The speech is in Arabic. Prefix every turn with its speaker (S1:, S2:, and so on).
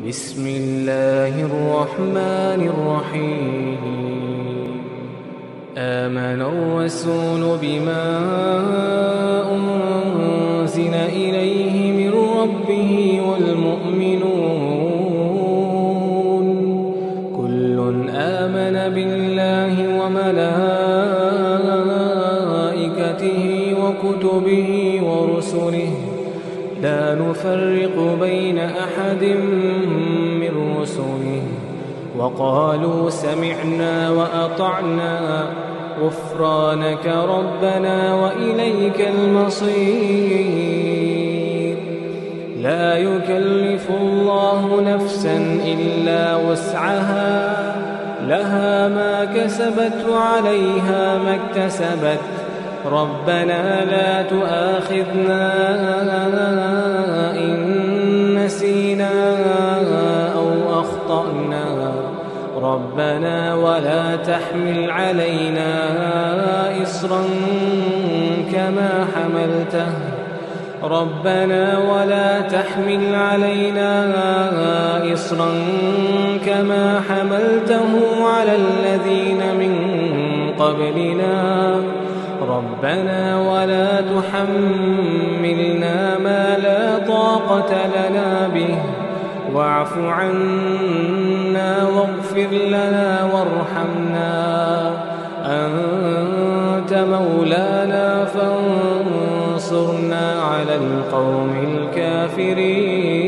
S1: بسم الله الرحمن الرحيم آمن الرسول بما أنزل إليه من ربه والمؤمنون كل آمن بالله وملائكته وكتبه ورسله لا نفرق بين أحد من رسله وقالوا سمعنا وأطعنا غفرانك ربنا وإليك المصير لا يكلف الله نفسا إلا وسعها لها ما كسبت وعليها ما اكتسبت ربنا لا تؤاخذنا إن نسينا أو أخطأنا ربنا ولا تحمل علينا إصرا كما حملته ربنا ولا تحمل علينا إصرا كما حملته على الذين من قبلنا ربنا ولا تحملنا ما لا طاقة لنا به واعف عنا واغفر لنا وارحمنا أنت مولانا فانصرنا على القوم الكافرين